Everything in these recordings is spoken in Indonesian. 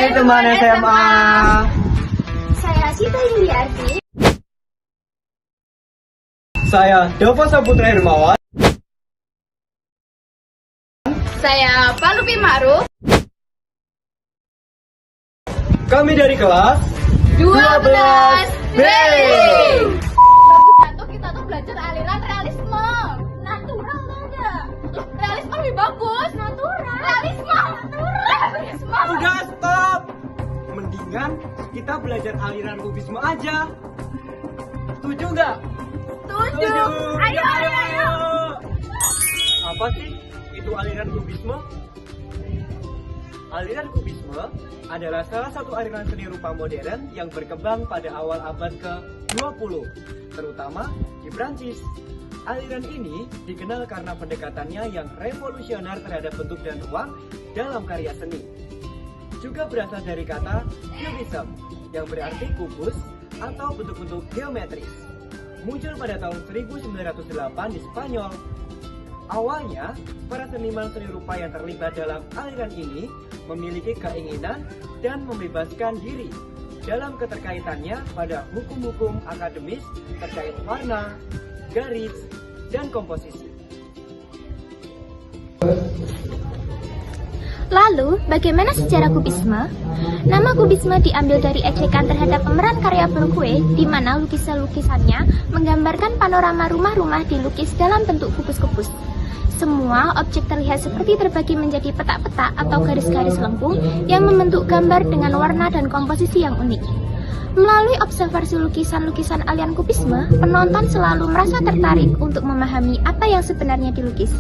Hai teman SMA. Saya Sita Yuliarti. Saya Dava Saputra Hermawan. Saya Palupi Ma'ruf. Kami dari kelas 12B. Bagusnya tuh kita tuh belajar aliran realisme. Natural tau enggak? Realisme lebih bagus. Natural. Realisme. Realisme. Udah stop. Mendingan kita belajar aliran kubisme aja. Setuju nggak? Setuju. Ayo. Apa sih itu aliran kubisme? Aliran kubisme adalah salah satu aliran seni rupa modern yang berkembang pada awal abad ke-20, terutama di Prancis. Aliran ini dikenal karena pendekatannya yang revolusioner terhadap bentuk dan ruang dalam karya seni. Juga berasal dari kata cubism yang berarti kubus atau bentuk-bentuk geometris. Muncul pada tahun 1908 di Spanyol. Awalnya, para seniman seni rupa yang terlibat dalam aliran ini memiliki keinginan dan membebaskan diri dalam keterkaitannya pada hukum-hukum akademis terkait warna, garis, dan komposisi. Lalu, bagaimana sejarah kubisme? Nama kubisme diambil dari ejekan terhadap pemeran karya Velázquez, di mana lukisan-lukisannya menggambarkan panorama rumah-rumah dilukis dalam bentuk kubus-kubus. Semua objek terlihat seperti terbagi menjadi petak-petak atau garis-garis lengkung yang membentuk gambar dengan warna dan komposisi yang unik. Melalui observasi lukisan-lukisan aliran kubisme, penonton selalu merasa tertarik untuk memahami apa yang sebenarnya dilukis.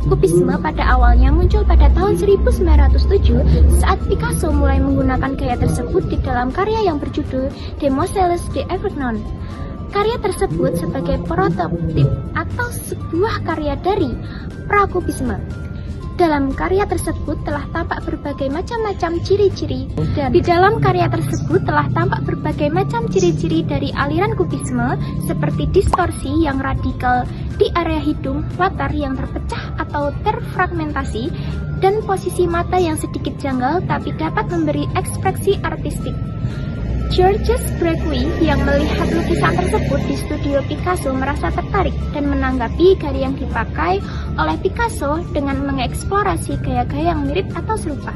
Kubisme pada awalnya muncul pada tahun 1907 saat Picasso mulai menggunakan gaya tersebut di dalam karya yang berjudul Demoiselles d'Avignon. Karya tersebut sebagai prototip atau sebuah karya dari prakubisme. Dalam karya tersebut telah tampak berbagai macam ciri-ciri dan di dalam karya tersebut telah tampak berbagai macam ciri-ciri dari aliran kubisme seperti distorsi yang radikal di area hidung, latar yang terpecah atau terfragmentasi, dan posisi mata yang sedikit janggal tapi dapat memberi ekspresi artistik. Georges Braque yang melihat lukisan tersebut di studio Picasso merasa tertarik dan menanggapi gaya yang dipakai oleh Picasso dengan mengeksplorasi gaya-gaya yang mirip atau serupa.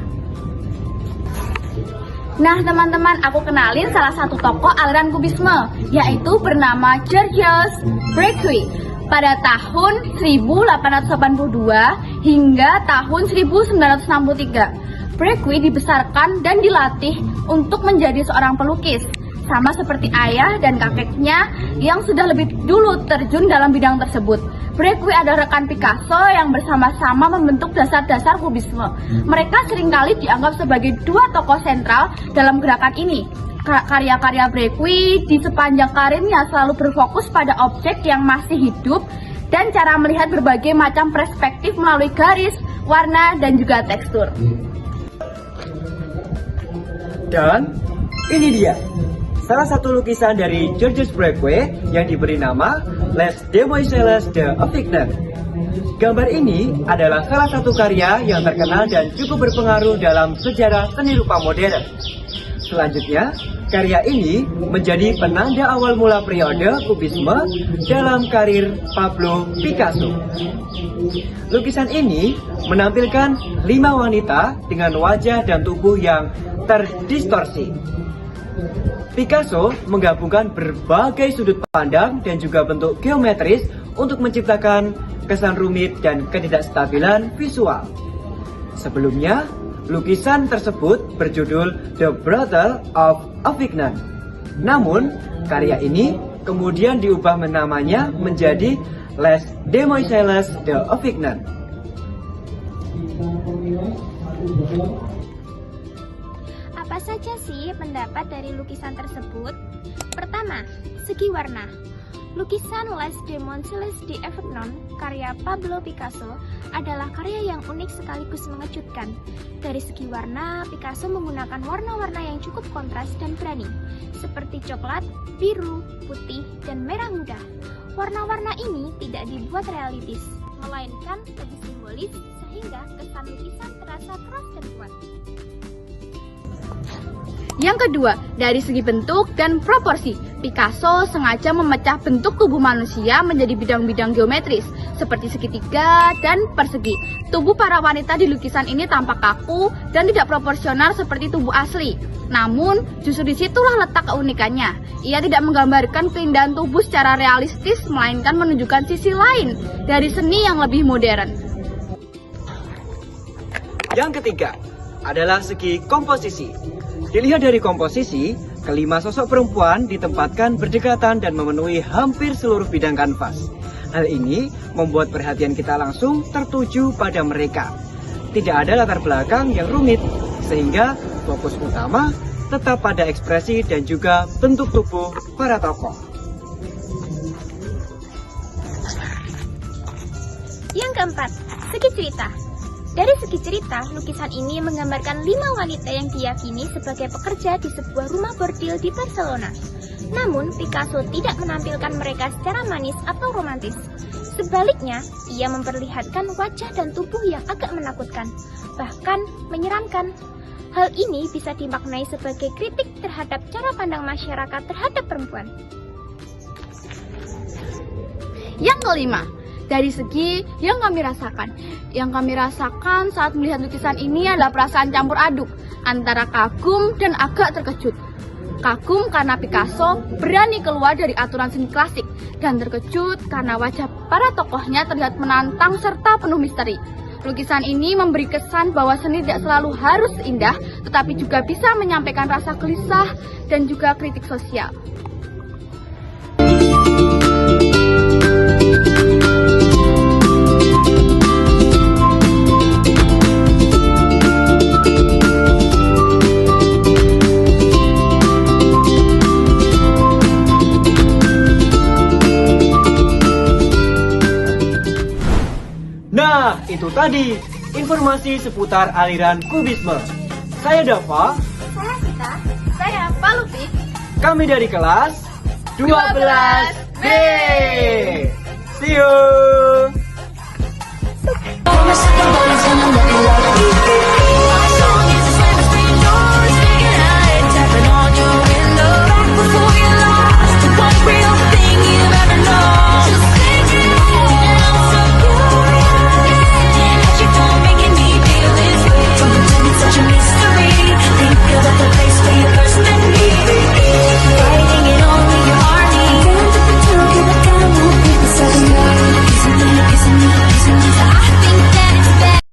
Nah teman-teman, aku kenalin salah satu tokoh aliran kubisme, yaitu bernama Georges Braque. Pada tahun 1882 hingga tahun 1963. Braque dibesarkan dan dilatih untuk menjadi seorang pelukis, sama seperti ayah dan kakeknya yang sudah lebih dulu terjun dalam bidang tersebut. Braque adalah rekan Picasso yang bersama-sama membentuk dasar-dasar kubisme. Mereka seringkali dianggap sebagai dua tokoh sentral dalam gerakan ini. Karya-karya Braque di sepanjang karirnya selalu berfokus pada objek yang masih hidup dan cara melihat berbagai macam perspektif melalui garis, warna, dan juga tekstur. Dan ini dia, salah satu lukisan dari Georges Braque yang diberi nama Les Demoiselles d'Avignon. Gambar ini adalah salah satu karya yang terkenal dan cukup berpengaruh dalam sejarah seni rupa modern. Selanjutnya, karya ini menjadi penanda awal mula periode kubisme dalam karir Pablo Picasso. Lukisan ini menampilkan 5 wanita dengan wajah dan tubuh yang terdistorsi. Picasso menggabungkan berbagai sudut pandang dan juga bentuk geometris untuk menciptakan kesan rumit dan ketidakstabilan visual. Sebelumnya, lukisan tersebut berjudul The Brothel of Avignon. Namun, karya ini kemudian diubah namanya menjadi Les Demoiselles d'Avignon. Apa saja sih pendapat dari lukisan tersebut? Pertama, segi warna. Lukisan Les Demoiselles d'Avignon karya Pablo Picasso adalah karya yang unik sekaligus mengejutkan. Dari segi warna, Picasso menggunakan warna-warna yang cukup kontras dan berani, seperti coklat, biru, putih, dan merah muda. Warna-warna ini tidak dibuat realistis, melainkan lebih simbolis sehingga kesan lukisan terasa keras dan kuat. Yang kedua, dari segi bentuk dan proporsi. Picasso sengaja memecah bentuk tubuh manusia menjadi bidang-bidang geometris, seperti segitiga dan persegi. Tubuh para wanita di lukisan ini tampak kaku dan tidak proporsional seperti tubuh asli. Namun, justru disitulah letak keunikannya. Ia tidak menggambarkan keindahan tubuh secara realistis, melainkan menunjukkan sisi lain dari seni yang lebih modern. Yang ketiga adalah segi komposisi. Dilihat dari komposisi, kelima sosok perempuan ditempatkan berdekatan dan memenuhi hampir seluruh bidang kanvas. Hal ini membuat perhatian kita langsung tertuju pada mereka. Tidak ada latar belakang yang rumit, sehingga fokus utama tetap pada ekspresi dan juga bentuk tubuh para tokoh. Yang keempat, segi cerita. Dari segi cerita, lukisan ini menggambarkan 5 wanita yang diyakini sebagai pekerja di sebuah rumah bordil di Barcelona. Namun, Picasso tidak menampilkan mereka secara manis atau romantis. Sebaliknya, ia memperlihatkan wajah dan tubuh yang agak menakutkan, bahkan menyeramkan. Hal ini bisa dimaknai sebagai kritik terhadap cara pandang masyarakat terhadap perempuan. Yang kelima, dari segi yang kami rasakan. Yang kami rasakan saat melihat lukisan ini adalah perasaan campur aduk antara kagum dan agak terkejut. Kagum karena Picasso berani keluar dari aturan seni klasik, dan terkejut karena wajah para tokohnya terlihat menantang serta penuh misteri. Lukisan ini memberi kesan bahwa seni tidak selalu harus indah, tetapi juga bisa menyampaikan rasa gelisah dan juga kritik sosial. Nah, itu tadi informasi seputar aliran kubisme. Saya Dava. Saya Sita. Saya Pak Lutfi. Kami dari kelas 12B. See you.